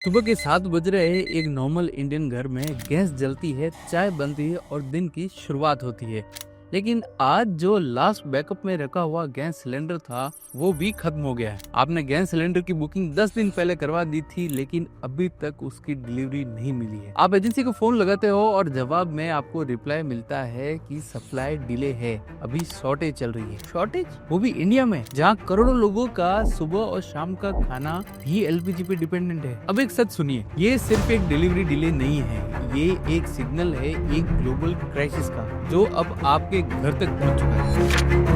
सुबह के 7 बज रहे एक नॉर्मल इंडियन घर में गैस जलती है, चाय बनती है और दिन की शुरुआत होती है। लेकिन आज जो लास्ट बैकअप में रखा हुआ गैस सिलेंडर था वो भी खत्म हो गया है। आपने गैस सिलेंडर की बुकिंग 10 दिन पहले करवा दी थी, लेकिन अभी तक उसकी डिलीवरी नहीं मिली है। आप एजेंसी को फोन लगाते हो और जवाब में आपको रिप्लाई मिलता है कि सप्लाई डिले है, अभी शॉर्टेज चल रही है। शॉर्टेज वो भी इंडिया में, जहाँ करोड़ों लोगों का सुबह और शाम का खाना भी एलपीजी पे डिपेंडेंट है। अब एक सच सुनिए, ये सिर्फ एक डिलीवरी डिले नहीं है, ये एक सिग्नल है एक ग्लोबल क्राइसिस का, जो अब आपके घर तक पहुंच चुका है।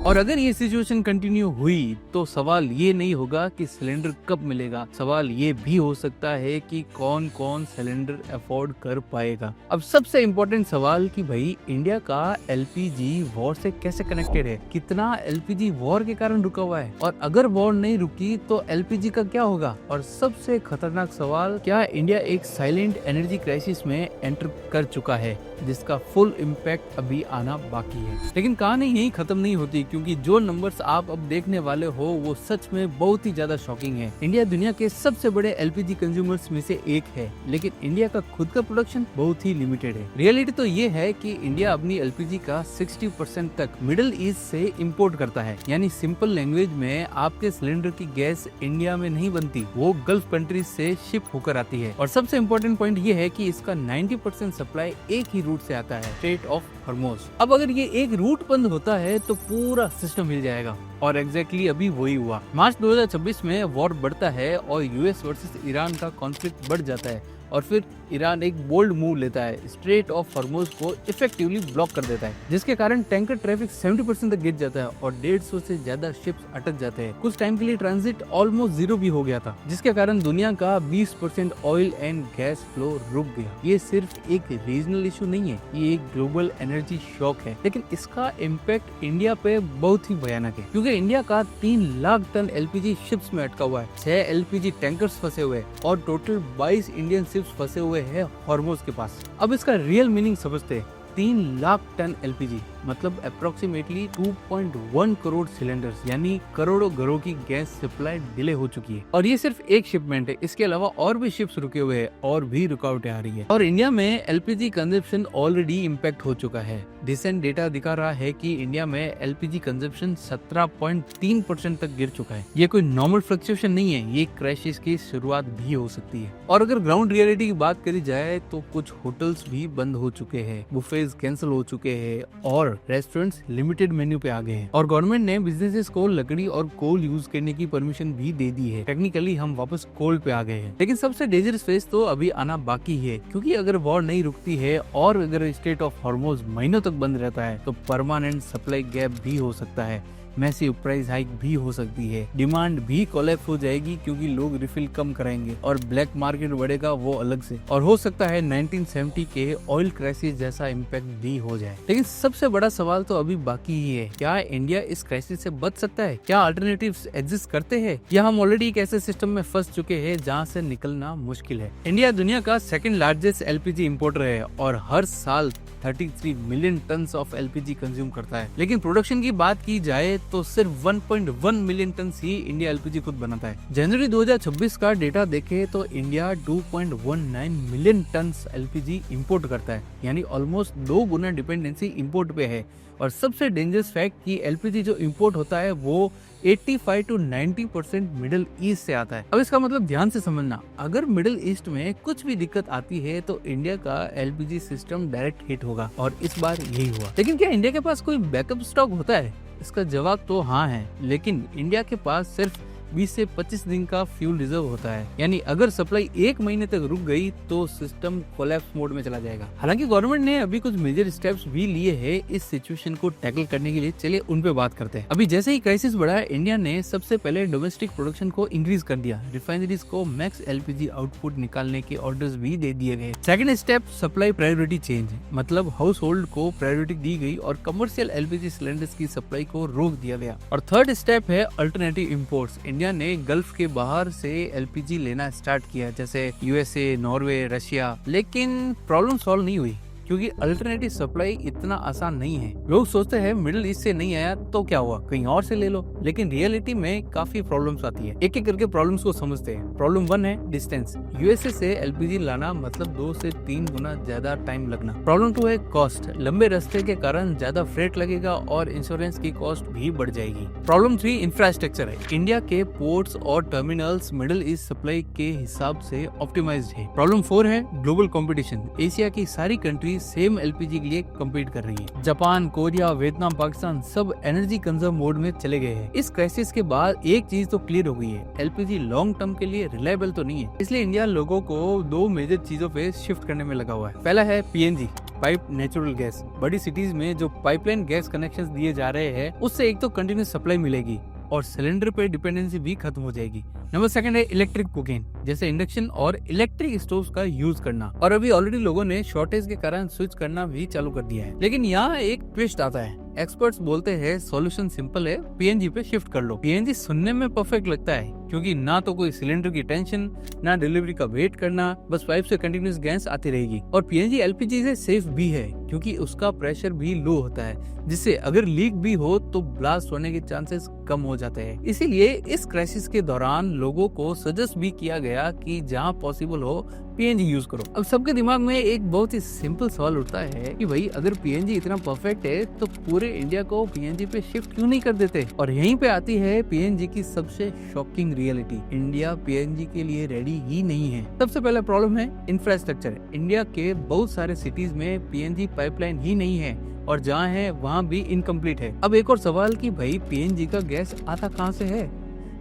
और अगर ये सिचुएशन कंटिन्यू हुई तो सवाल ये नहीं होगा कि सिलेंडर कब मिलेगा, सवाल ये भी हो सकता है कि कौन कौन सिलेंडर अफोर्ड कर पाएगा। अब सबसे इम्पोर्टेंट सवाल कि भाई इंडिया का एलपीजी वॉर से कैसे कनेक्टेड है, कितना एलपीजी वॉर के कारण रुका हुआ है, और अगर वॉर नहीं रुकी तो एलपीजी का क्या होगा। और सबसे खतरनाक सवाल, क्या इंडिया एक साइलेंट एनर्जी क्राइसिस में एंटर कर चुका है जिसका फुल इम्पैक्ट अभी आना बाकी है। लेकिन कहानी यही खत्म नहीं होती, क्योंकि जो नंबर्स आप अब देखने वाले हो वो सच में बहुत ही ज्यादा शॉकिंग है। इंडिया दुनिया के सबसे बड़े एलपीजी कंज्यूमर्स में से एक है, लेकिन इंडिया का खुद का प्रोडक्शन बहुत ही लिमिटेड है। रियलिटी तो ये है कि इंडिया अपनी एलपीजी का 60% तक मिडिल ईस्ट से इम्पोर्ट करता है। यानी सिंपल लैंग्वेज में आपके सिलेंडर की गैस इंडिया में नहीं बनती, वो गल्फ कंट्रीज से शिप होकर आती है। और सबसे इम्पोर्टेंट पॉइंट ये है कि इसका 90% सप्लाई एक ही रूट से आता है, स्ट्रेट ऑफ हॉर्मुज। अब अगर ये एक रूट बंद होता है तो पूरा सिस्टम हिल जाएगा, और एग्जैक्टली अभी वही हुआ। मार्च 2026 में वॉर बढ़ता है और यूएस वर्सेस ईरान का कॉन्फ्लिक्ट बढ़ जाता है, और फिर ईरान एक बोल्ड मूव लेता है, स्ट्रेट ऑफ हॉर्मुज को इफेक्टिवली ब्लॉक कर देता है, जिसके कारण टैंकर ट्रैफिक 70% तक गिर जाता है और 150 से ज्यादा शिप्स अटक जाते हैं। कुछ टाइम के लिए ट्रांजिट ऑलमोस्ट जीरो भी हो गया था, जिसके कारण दुनिया का 20% ऑयल एंड गैस फ्लो रुक गया। ये सिर्फ एक रीजनल इशू नहीं है, ये एक ग्लोबल एनर्जी शॉक है। लेकिन इसका इम्पैक्ट इंडिया पे बहुत ही भयानक है, क्योंकि इंडिया का 3 लाख टन एलपीजी शिप्स में अटका हुआ है, 6 एलपीजी टैंकर्स फंसे हुए हैं और टोटल 22 इंडियन शिप्स फंसे हुए हैं हॉर्मुज के पास। अब इसका रियल मीनिंग समझते हैं। 3 लाख टन एलपीजी मतलब अप्रोक्सीमेटली 2.1 करोड़ सिलेंडर्स, यानी करोड़ों घरों की गैस सप्लाई डिले हो चुकी है। और ये सिर्फ एक शिपमेंट है, इसके अलावा और भी शिप्स रुके हुए हैं और भी रुकावटें आ रही है। और इंडिया में एलपीजी कंजप्शन ऑलरेडी इम्पैक्ट हो चुका है। रिसेंट डेटा दिखा रहा है कि इंडिया में एलपीजी कंजप्शन 17.3% तक गिर चुका है। ये कोई नॉर्मल फ्लक्चुएशन नहीं है, ये क्राइसिस की शुरुआत भी हो सकती है। और अगर ग्राउंड रियलिटी की बात करी जाए तो कुछ होटल्स भी बंद हो चुके हैं, बुफेज कैंसिल हो चुके हैं और रेस्टोरेंट्स लिमिटेड मेन्यू पे आ गए हैं। और गवर्नमेंट ने बिजनेसेस को लकड़ी और कोल यूज करने की परमिशन भी दे दी है। टेक्निकली हम वापस कोल पे आ गए हैं। लेकिन सबसे डेंजरस फेज तो अभी आना बाकी है, क्योंकि अगर वॉर नहीं रुकती है और अगर स्ट्रेट ऑफ हॉर्मुज महीनों तक बंद रहता है तो परमानेंट सप्लाई गैप भी हो सकता है, मैसिव प्राइस हाइक भी हो सकती है, डिमांड भी कोलैप्स हो जाएगी क्योंकि लोग रिफिल कम कराएंगे और ब्लैक मार्केट बढ़ेगा वो अलग से। और हो सकता है 1970 के ऑयल क्राइसिस जैसा इम्पैक्ट भी हो जाए। लेकिन सबसे बड़ा सवाल तो अभी बाकी ही है, क्या इंडिया इस क्राइसिस से बच सकता है? क्या अल्टरनेटिव्स एग्जिस्ट करते हैं, या हम ऑलरेडी एक ऐसे सिस्टम में फंस चुके हैं जहाँ से निकलना मुश्किल है? इंडिया दुनिया का सेकंड लार्जेस्ट एलपीजी इंपोर्टर है और हर साल 33 million ton of LPG consume करता है। लेकिन प्रोडक्शन की बात की जाए तो सिर्फ 1.1 मिलियन टन ही इंडिया एलपीजी खुद बनाता है। जनवरी 2026 का डेटा देखे तो India 2.19 million ton LPG import करता है, यानी ऑलमोस्ट 2 गुना डिपेंडेंसी इंपोर्ट पे है। और सबसे डेंजरस फैक्ट कि एलपीजी जो इंपोर्ट होता है वो 85 to 90% मिडिल ईस्ट से आता है। अब इसका मतलब ध्यान से समझना, अगर मिडिल ईस्ट में कुछ भी दिक्कत आती है तो इंडिया का एलपीजी सिस्टम डायरेक्ट हिट होगा, और इस बार यही हुआ। लेकिन क्या इंडिया के पास कोई बैकअप स्टॉक होता है? इसका जवाब तो हाँ है, लेकिन इंडिया के पास सिर्फ 20 से 25 दिन का फ्यूल रिजर्व होता है, यानी अगर सप्लाई 1 महीने तक रुक गई तो सिस्टम कोलैप्स मोड में चला जाएगा। हालांकि गवर्नमेंट ने अभी कुछ मेजर स्टेप्स भी लिए हैं इस सिचुएशन को टैकल करने के लिए, चलिए उन पे बात करते हैं। अभी जैसे ही क्राइसिस बढ़ा, इंडिया ने सबसे पहले डोमेस्टिक प्रोडक्शन को इंक्रीज कर दिया, रिफाइनरीज को मैक्स एलपीजी आउटपुट निकालने के ऑर्डर्स भी दे दिए गए। Second step, supply priority change, मतलब हाउस होल्ड को प्रायोरिटी दी गई और कमर्शियल एलपीजी सिलेंडर्स की सप्लाई को रोक दिया गया। और थर्ड स्टेप है अल्टरनेटिव इंपोर्ट्स। इंडिया ने गल्फ के बाहर से एलपीजी लेना स्टार्ट किया, जैसे यूएसए, नॉर्वे, रशिया। लेकिन प्रॉब्लम सॉल्व नहीं हुई, क्योंकि अल्टरनेटिव सप्लाई इतना आसान नहीं है। लोग सोचते हैं मिडिल ईस्ट से नहीं आया तो क्या हुआ, कहीं और से ले लो, लेकिन रियलिटी में काफी प्रॉब्लम्स आती है। एक एक करके प्रॉब्लम्स को समझते हैं। प्रॉब्लम 1 है डिस्टेंस। यूएसए से एलपीजी लाना मतलब 2 से 3 गुना ज्यादा टाइम लगना। प्रॉब्लम 2 है कॉस्ट। लंबे रास्ते के कारण ज्यादा फ्रेट लगेगा और इंश्योरेंस की कॉस्ट भी बढ़ जाएगी। प्रॉब्लम 3 इंफ्रास्ट्रक्चर है। इंडिया के पोर्ट्स और टर्मिनल्स मिडिल ईस्ट सप्लाई के हिसाब से ऑप्टिमाइज्ड है। प्रॉब्लम 4 है ग्लोबल कंपटीशन। एशिया की सारी कंट्री सेम एलपीजी के लिए कम्पीट कर रही है। जापान, कोरिया, वियतनाम, पाकिस्तान सब एनर्जी कंजर्व मोड में चले गए हैं। इस क्राइसिस के बाद एक चीज तो क्लियर हो गई है, एलपीजी लॉन्ग टर्म के लिए रिलायबल तो नहीं है। इसलिए इंडिया लोगों को 2 मेजर चीजों पे शिफ्ट करने में लगा हुआ है। पहला है पीएनजी, पाइप नेचुरल गैस। बड़ी सिटीज में जो पाइपलाइन गैस कनेक्शंस दिए जा रहे हैं, उससे एक तो कंटिन्यूस सप्लाई मिलेगी और सिलेंडर पे डिपेंडेंसी भी खत्म हो जाएगी। नंबर 2 है इलेक्ट्रिक कुकिंग, जैसे इंडक्शन और इलेक्ट्रिक स्टोव्स का यूज करना। और अभी ऑलरेडी लोगों ने शॉर्टेज के कारण स्विच करना भी चालू कर दिया है। लेकिन यहाँ एक ट्विस्ट आता है। एक्सपर्ट्स बोलते हैं सॉल्यूशन सिंपल है, पीएनजी पे शिफ्ट कर लो। पीएनजी सुनने में परफेक्ट लगता है, क्योंकि ना तो कोई सिलेंडर की टेंशन, ना डिलीवरी का वेट करना, बस पाइप से कंटिन्यूस गैस आती रहेगी। और पीएनजी एलपीजी से सेफ भी है, क्योंकि उसका प्रेशर भी लो होता है, जिससे अगर लीक भी हो तो ब्लास्ट होने के चांसेस कम हो जाते हैं। इसीलिए इस क्राइसिस के दौरान लोगों को सजेस्ट भी किया गया कि जहाँ पॉसिबल हो पीएनजी यूज करो। अब सबके दिमाग में एक बहुत ही सिंपल सवाल उठता है कि भाई अगर पीएनजी इतना परफेक्ट है तो पूरे इंडिया को पीएनजी पे शिफ्ट क्यों नहीं कर देते। और यहीं पे आती है पीएनजी की सबसे शॉकिंग रियलिटी। इंडिया पीएनजी के लिए रेडी ही नहीं है। सबसे पहला प्रॉब्लम है इंफ्रास्ट्रक्चर। इंडिया के बहुत सारे सिटीज में पीएनजी पाइपलाइन ही नहीं है, और जहाँ है वहाँ भी इनकम्प्लीट है। अब एक और सवाल कि भाई पीएनजी का गैस आता कहाँ से है।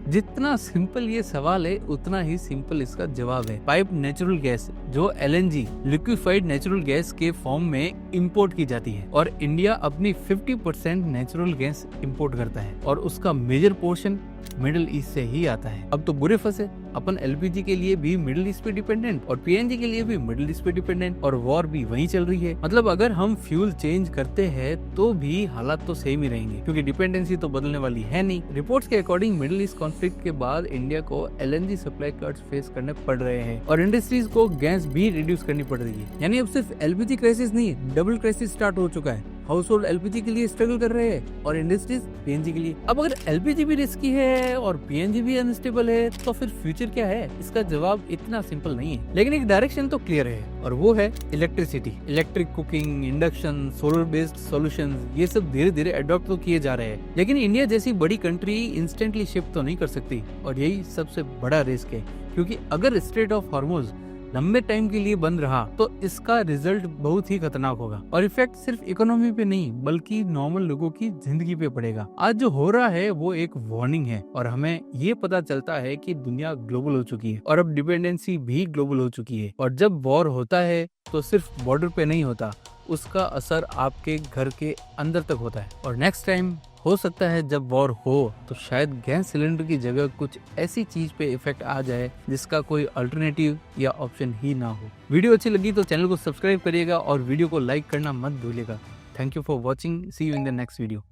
जितना सिंपल ये सवाल है, उतना ही सिंपल इसका जवाब है। पाइप नेचुरल गैस, जो एलएनजी लिक्विफाइड नेचुरल गैस के फॉर्म में इंपोर्ट की जाती है, और इंडिया अपनी 50% नेचुरल गैस इंपोर्ट करता है, और उसका मेजर पोर्शन मिडिल ईस्ट से ही आता है। अब तो बुरे फंसे, अपन एलपीजी के लिए भी मिडिल ईस्ट पे डिपेंडेंट और पीएनजी के लिए भी मिडिल ईस्ट पे डिपेंडेंट, और वॉर भी वहीं चल रही है। मतलब अगर हम फ्यूल चेंज करते हैं तो भी हालात तो सेम ही रहेंगे, क्योंकि डिपेंडेंसी तो बदलने वाली है नहीं। रिपोर्ट्स के अकॉर्डिंग मिडिल ईस्ट कॉन्फ्लिक्ट के बाद इंडिया को एलएनजी सप्लाई कट्स फेस करने पड़ रहे हैं, और इंडस्ट्रीज को गैस भी रिड्यूस करनी पड़ रही है। यानी अब सिर्फ एलपीजी क्राइसिस नहीं, डबल क्राइसिस स्टार्ट हो चुका है। हाउस होल्ड एलपीजी के लिए स्ट्रगल कर रहे हैं और इंडस्ट्रीज पीएनजी के लिए। अब अगर एलपीजी भी रिस्की है और पीएनजी भी अनस्टेबल है, तो फिर फ्यूचर क्या है? इसका जवाब इतना सिंपल नहीं है, लेकिन एक डायरेक्शन तो क्लियर है, और वो है electricity. Electric cooking, induction, solar based solutions, ये सब धीरे धीरे अडॉप्ट तो किए जा रहे हैं। लेकिन इंडिया जैसी बड़ी कंट्री इंस्टेंटली शिफ्ट तो नहीं कर सकती, और यही सबसे बड़ा रिस्क है। क्योंकि अगर स्ट्रेट ऑफ हॉर्मुज लंबे टाइम के लिए बंद रहा तो इसका रिजल्ट बहुत ही खतरनाक होगा, और इफेक्ट सिर्फ इकोनॉमी पे नहीं बल्कि नॉर्मल लोगों की जिंदगी पे पड़ेगा। आज जो हो रहा है वो एक वार्निंग है, और हमें ये पता चलता है कि दुनिया ग्लोबल हो चुकी है, और अब डिपेंडेंसी भी ग्लोबल हो चुकी है। और जब वॉर होता है तो सिर्फ बॉर्डर पे नहीं होता, उसका असर आपके घर के अंदर तक होता है। और नेक्स्ट टाइम हो सकता है जब वॉर हो तो शायद गैस सिलेंडर की जगह कुछ ऐसी चीज पे इफेक्ट आ जाए जिसका कोई अल्टरनेटिव या ऑप्शन ही ना हो। वीडियो अच्छी लगी तो चैनल को सब्सक्राइब करिएगा और वीडियो को लाइक करना मत भूलिएगा। Thank you for watching, see you in the next video.